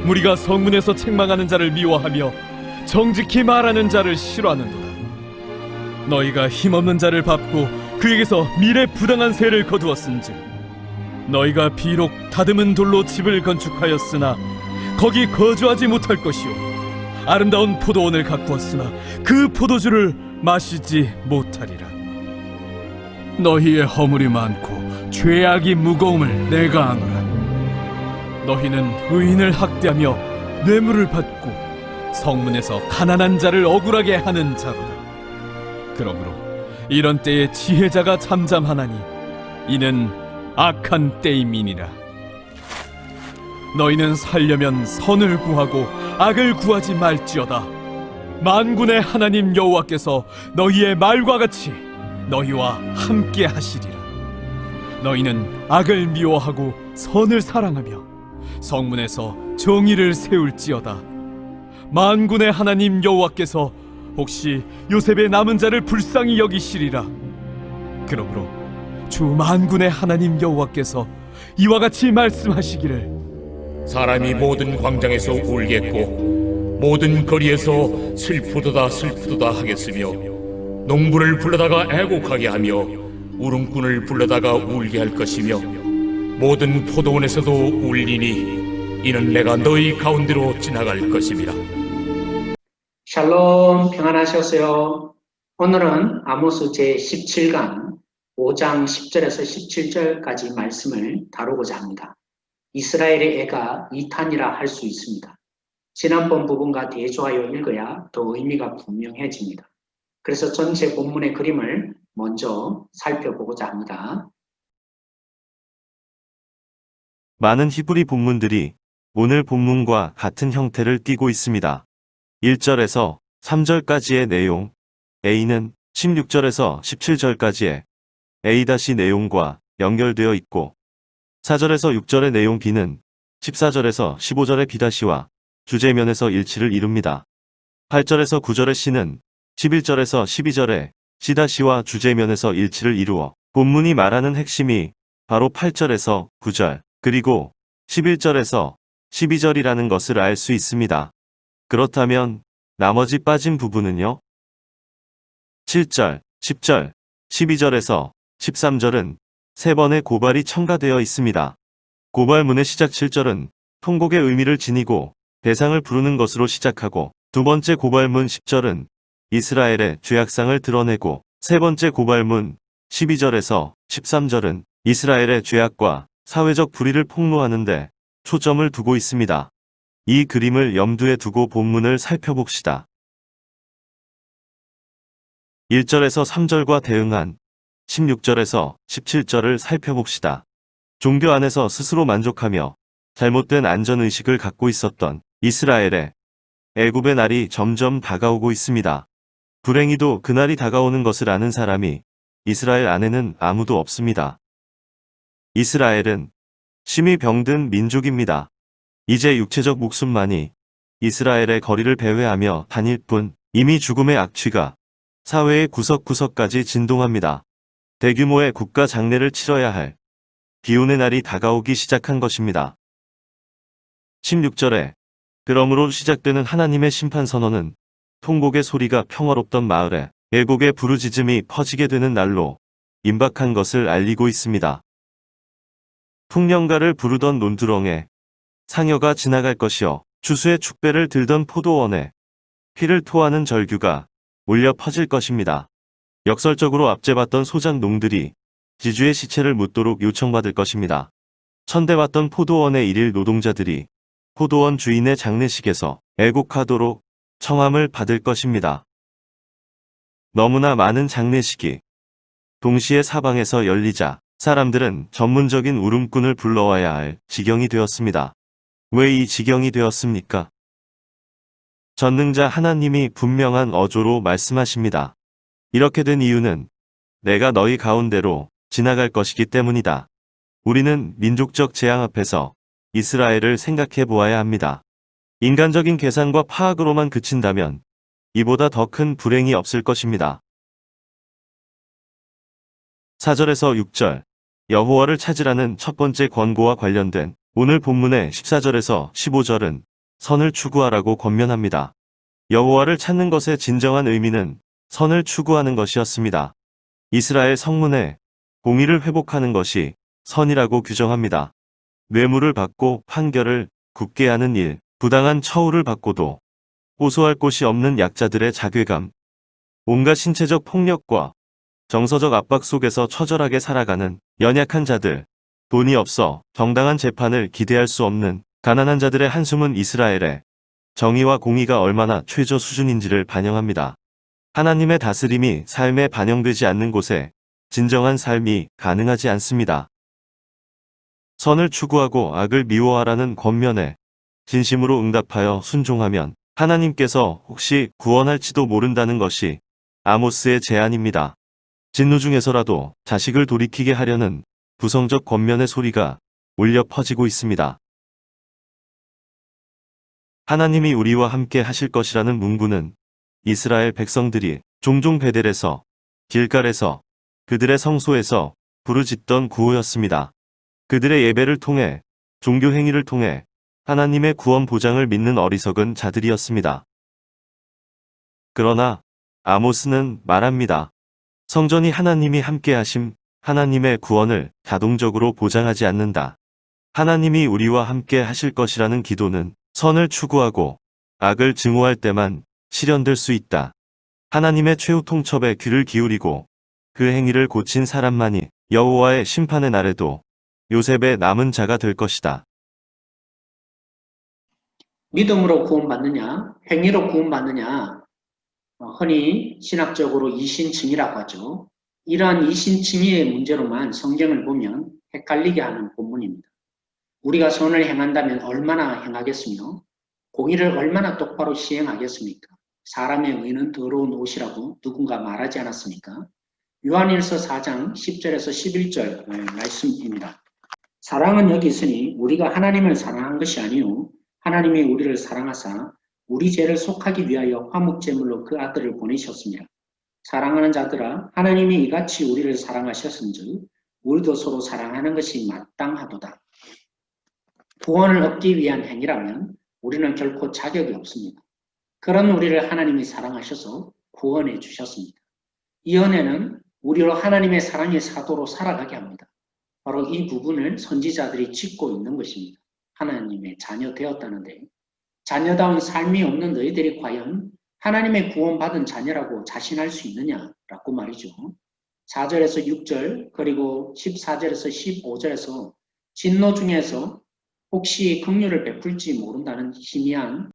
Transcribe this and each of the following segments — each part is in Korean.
무리가 성문에서 책망하는 자를 미워하며 정직히 말하는 자를 싫어하는도다. 너희가 힘없는 자를 밟고 그에게서 미래 부당한 세를 거두었은즉 너희가 비록 다듬은 돌로 집을 건축하였으나 거기 거주하지 못할 것이요 아름다운 포도원을 가꾸었으나 그 포도주를 마시지 못하리라. 너희의 허물이 많고 죄악이 무거움을 내가 아노라. 너희는 의인을 학대하며 뇌물을 받고 성문에서 가난한 자를 억울하게 하는 자로다. 그러므로 이런 때에 지혜자가 잠잠하나니 이는 악한 때임이니라. 너희는 살려면 선을 구하고 악을 구하지 말지어다. 만군의 하나님 여호와께서 너희의 말과 같이 너희와 함께 하시리라. 너희는 악을 미워하고 선을 사랑하며 성문에서 정의를 세울지어다. 만군의 하나님 여호와께서 혹시 요셉의 남은 자를 불쌍히 여기시리라. 그러므로 주 만군의 하나님 여호와께서 이와 같이 말씀하시기를 사람이 모든 광장에서 울겠고 모든 거리에서 슬프도다 슬프도다 하겠으며 농부를 불러다가 애곡하게 하며 울음꾼을 불러다가 울게 할 것이며 모든 포도원에서도 울리니 이는 내가 너희 가운데로 지나갈 것임이라. 샬롬, 평안하셨어요. 오늘은 아모스 제17강 5장 10절에서 17절까지 말씀을 다루고자 합니다. 이스라엘의 애가 2탄이라 할 수 있습니다. 지난번 부분과 대조하여 읽어야 더 의미가 분명해집니다. 그래서 전체 본문의 그림을 먼저 살펴보고자 합니다. 많은 히브리 본문들이 오늘 본문과 같은 형태를 띠고 있습니다. 1절에서 3절까지의 내용 A는 16절에서 17절까지의 A- 내용과 연결되어 있고 4절에서 6절의 내용 B는 14절에서 15절의 B'와 주제면에서 일치를 이룹니다. 8절에서 9절의 C는 11절에서 12절의 C-와 주제면에서 일치를 이루어 본문이 말하는 핵심이 바로 8절에서 9절 그리고 11절에서 12절이라는 것을 알 수 있습니다. 그렇다면 나머지 빠진 부분은요? 7절, 10절, 12절에서 13절은 세 번의 고발이 첨가되어 있습니다. 고발문의 시작 7절은 통곡의 의미를 지니고 대상을 부르는 것으로 시작하고 두 번째 고발문 10절은 이스라엘의 죄악상을 드러내고 세 번째 고발문 12절에서 13절은 이스라엘의 죄악과 사회적 불의를 폭로하는데 초점을 두고 있습니다. 이 그림을 염두에 두고 본문을 살펴봅시다. 1절에서 3절과 대응한 16절에서 17절을 살펴봅시다. 종교 안에서 스스로 만족하며 잘못된 안전의식을 갖고 있었던 이스라엘의 애굽의 날이 점점 다가오고 있습니다. 불행히도 그날이 다가오는 것을 아는 사람이 이스라엘 안에는 아무도 없습니다. 이스라엘은 심히 병든 민족입니다. 이제 육체적 목숨만이 이스라엘의 거리를 배회하며 다닐 뿐 이미 죽음의 악취가 사회의 구석구석까지 진동합니다. 대규모의 국가 장례를 치러야 할 기운의 날이 다가오기 시작한 것입니다. 16절에 그러므로 시작되는 하나님의 심판 선언은 통곡의 소리가 평화롭던 마을에 애곡의 부르짖음이 퍼지게 되는 날로 임박한 것을 알리고 있습니다. 풍년가를 부르던 논두렁에 상여가 지나갈 것이요 주수의 축배를 들던 포도원에 피를 토하는 절규가 울려 퍼질 것입니다. 역설적으로 압제받던 소작농들이 지주의 시체를 묻도록 요청받을 것입니다. 천대받던 포도원의 일일 노동자들이 포도원 주인의 장례식에서 애곡하도록 청함을 받을 것입니다. 너무나 많은 장례식이 동시에 사방에서 열리자 사람들은 전문적인 울음꾼을 불러와야 할 지경이 되었습니다. 왜 이 지경이 되었습니까? 전능자 하나님이 분명한 어조로 말씀하십니다. 이렇게 된 이유는 내가 너희 가운데로 지나갈 것이기 때문이다. 우리는 민족적 재앙 앞에서 이스라엘을 생각해 보아야 합니다. 인간적인 계산과 파악으로만 그친다면 이보다 더 큰 불행이 없을 것입니다. 4절에서 6절 여호와를 찾으라는 첫 번째 권고와 관련된 오늘 본문의 14절에서 15절은 선을 추구하라고 권면합니다. 여호와를 찾는 것의 진정한 의미는 선을 추구하는 것이었습니다. 이스라엘 성문에 공의를 회복하는 것이 선이라고 규정합니다. 뇌물을 받고 판결을 굳게 하는 일, 부당한 처우를 받고도 호소할 곳이 없는 약자들의 자괴감, 온갖 신체적 폭력과 정서적 압박 속에서 처절하게 살아가는 연약한 자들, 돈이 없어 정당한 재판을 기대할 수 없는 가난한 자들의 한숨은 이스라엘의 정의와 공의가 얼마나 최저 수준인지를 반영합니다. 하나님의 다스림이 삶에 반영되지 않는 곳에 진정한 삶이 가능하지 않습니다. 선을 추구하고 악을 미워하라는 권면에 진심으로 응답하여 순종하면 하나님께서 혹시 구원할지도 모른다는 것이 아모스의 제안입니다. 진노 중에서라도 자식을 돌이키게 하려는 부성적 권면의 소리가 울려 퍼지고 있습니다. 하나님이 우리와 함께 하실 것이라는 문구는 이스라엘 백성들이 종종 베델에서, 길갈에서, 그들의 성소에서 부르짖던 구호였습니다. 그들의 예배를 통해, 종교 행위를 통해 하나님의 구원 보장을 믿는 어리석은 자들이었습니다. 그러나 아모스는 말합니다. 성전이 하나님이 함께 하심, 하나님의 구원을 자동적으로 보장하지 않는다. 하나님이 우리와 함께 하실 것이라는 기도는 선을 추구하고 악을 증오할 때만 실현될 수 있다. 하나님의 최후 통첩에 귀를 기울이고 그 행위를 고친 사람만이 여호와의 심판의 날에도 요셉의 남은 자가 될 것이다. 믿음으로 구원받느냐, 행위로 구원받느냐, 흔히 신학적으로 이신칭의라고 하죠. 이러한 이신칭의의 문제로만 성경을 보면 헷갈리게 하는 본문입니다. 우리가 선을 행한다면 얼마나 행하겠으며 공의를 얼마나 똑바로 시행하겠습니까? 사람의 의는 더러운 옷이라고 누군가 말하지 않았습니까? 요한일서 4장 10절에서 11절 말씀입니다. 사랑은 여기 있으니 우리가 하나님을 사랑한 것이 아니요 하나님이 우리를 사랑하사 우리 죄를 속하기 위하여 화목제물로 그 아들을 보내셨습니다. 사랑하는 자들아 하나님이 이같이 우리를 사랑하셨은즉 우리도 서로 사랑하는 것이 마땅하도다. 구원을 얻기 위한 행위라면 우리는 결코 자격이 없습니다. 그런 우리를 하나님이 사랑하셔서 구원해 주셨습니다. 이 은혜는 우리로 하나님의 사랑의 사도로 살아가게 합니다. 바로 이 부분을 선지자들이 짚고 있는 것입니다. 하나님의 자녀 되었다는데 자녀다운 삶이 없는 너희들이 과연 하나님의 구원받은 자녀라고 자신할 수 있느냐라고 말이죠. 4절에서 6절 그리고 14절에서 15절에서 진노 중에서 혹시 긍휼을 베풀지 모른다는 희미한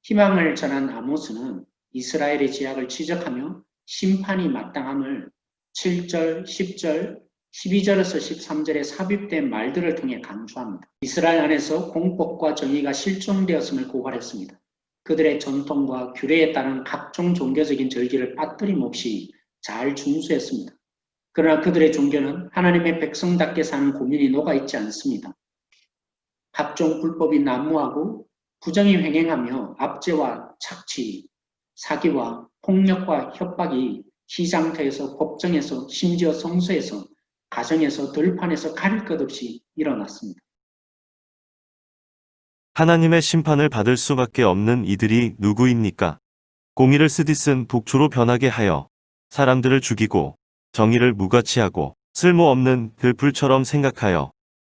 희망을 전한 아모스는 이스라엘의 죄악을 지적하며 심판이 마땅함을 7절, 10절, 12절에서 13절의 삽입된 말들을 통해 강조합니다. 이스라엘 안에서 공법과 정의가 실종되었음을 고발했습니다. 그들의 전통과 규례에 따른 각종 종교적인 절기를 빠뜨림 없이 잘 준수했습니다. 그러나 그들의 종교는 하나님의 백성답게 사는 고민이 녹아있지 않습니다. 각종 불법이 난무하고 부정이 횡행하며 압제와 착취, 사기와 폭력과 협박이 시장터에서 법정에서 심지어 성소에서 가정에서 들판에서 가릴 것 없이 일어났습니다. 하나님의 심판을 받을 수밖에 없는 이들이 누구입니까? 공의를 쓰디쓴 독초로 변하게 하여 사람들을 죽이고 정의를 무가치하고 쓸모없는 들풀처럼 생각하여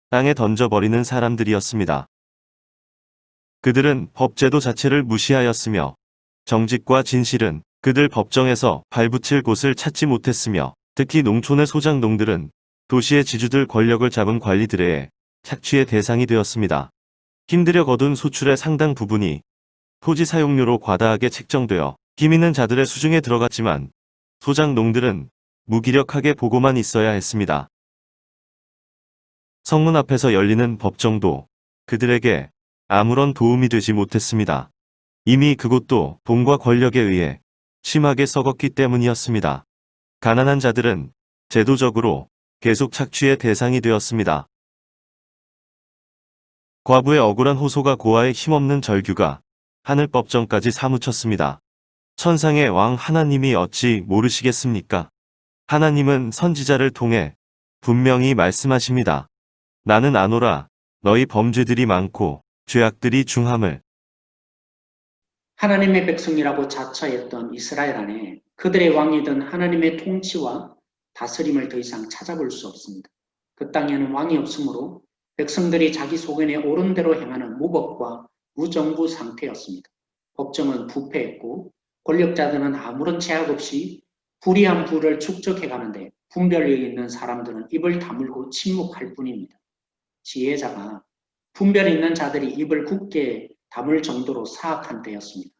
땅에 던져버리는 사람들이었습니다. 그들은 법제도 자체를 무시하였으며 정직과 진실은 그들 법정에서 발붙일 곳을 찾지 못했으며 특히 농촌의 소장농들은 도시의 지주들 권력을 잡은 관리들의 착취의 대상이 되었습니다. 힘들여 거둔 소출의 상당 부분이 토지 사용료로 과다하게 책정되어 힘 있는 자들의 수중에 들어갔지만 소장농들은 무기력하게 보고만 있어야 했습니다. 성문 앞에서 열리는 법정도 그들에게 아무런 도움이 되지 못했습니다. 이미 그곳도 돈과 권력에 의해 심하게 썩었기 때문이었습니다. 가난한 자들은 제도적으로 계속 착취의 대상이 되었습니다. 과부의 억울한 호소가 고아의 힘없는 절규가 하늘법정까지 사무쳤습니다. 천상의 왕 하나님이 어찌 모르시겠습니까? 하나님은 선지자를 통해 분명히 말씀하십니다. 나는 아노라 너희 범죄들이 많고 죄악들이 중함을 하나님의 백성이라고 자처했던 이스라엘 안에 그들의 왕이던 하나님의 통치와 다스림을 더 이상 찾아볼 수 없습니다. 그 땅에는 왕이 없으므로 백성들이 자기 소견에 옳은 대로 행하는 무법과 무정부 상태였습니다. 법정은 부패했고 권력자들은 아무런 제약 없이 불의한 부를 축적해 가는데 분별력 있는 사람들은 입을 다물고 침묵할 뿐입니다. 지혜자가 분별 있는 자들이 입을 굳게 다물 정도로 사악한 때였습니다.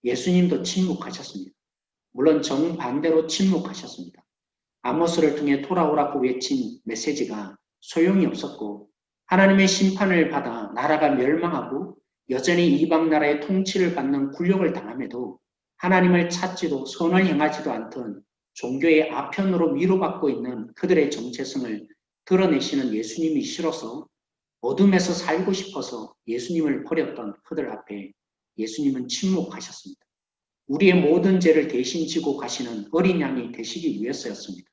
예수님도 침묵하셨습니다. 물론 정반대로 침묵하셨습니다. 아모스를 통해 돌아오라고 외친 메시지가 소용이 없었고 하나님의 심판을 받아 나라가 멸망하고 여전히 이방 나라의 통치를 받는 굴욕을 당함에도 하나님을 찾지도 선을 행하지도 않던 종교의 아편으로 위로받고 있는 그들의 정체성을 드러내시는 예수님이 싫어서 어둠에서 살고 싶어서 예수님을 버렸던 그들 앞에 예수님은 침묵하셨습니다. 우리의 모든 죄를 대신 지고 가시는 어린 양이 되시기 위해서였습니다.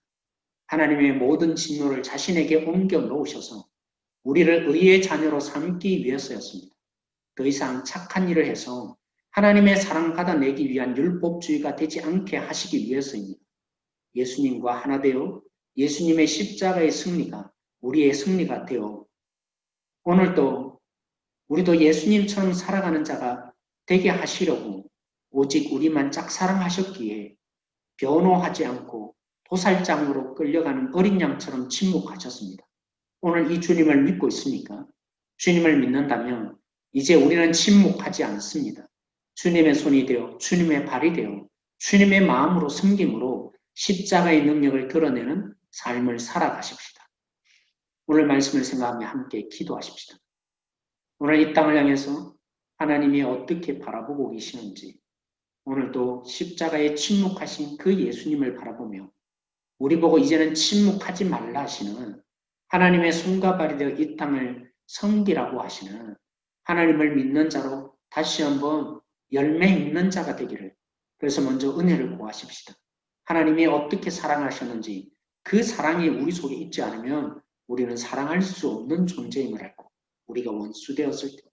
하나님의 모든 진노를 자신에게 옮겨 놓으셔서 우리를 의의 자녀로 삼기 위해서였습니다. 더 이상 착한 일을 해서 하나님의 사랑받아내기 위한 율법주의가 되지 않게 하시기 위해서입니다. 예수님과 하나 되어 예수님의 십자가의 승리가 우리의 승리가 되어 오늘도 우리도 예수님처럼 살아가는 자가 되게 하시려고 오직 우리만 짝사랑하셨기에 변호하지 않고 도살장으로 끌려가는 어린 양처럼 침묵하셨습니다. 오늘 이 주님을 믿고 있습니까? 주님을 믿는다면 이제 우리는 침묵하지 않습니다. 주님의 손이 되어 주님의 발이 되어 주님의 마음으로 섬김으로 십자가의 능력을 드러내는 삶을 살아가십시다. 오늘 말씀을 생각하며 함께 기도하십시다. 오늘 이 땅을 향해서 하나님이 어떻게 바라보고 계시는지 오늘도 십자가에 침묵하신 그 예수님을 바라보며 우리 보고 이제는 침묵하지 말라 하시는 하나님의 손과 발이 되어 이 땅을 섬기라고 하시는 하나님을 믿는 자로 다시 한번 열매 있는 자가 되기를 그래서 먼저 은혜를 구하십시다. 하나님이 어떻게 사랑하셨는지 그 사랑이 우리 속에 있지 않으면 우리는 사랑할 수 없는 존재임을 알고 우리가 원수 되었을 때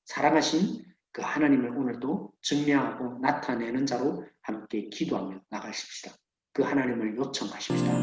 사랑하신 그 하나님을 오늘도 증명하고 나타내는 자로 함께 기도하며 나가십시다. 그 하나님을 요청하십시다.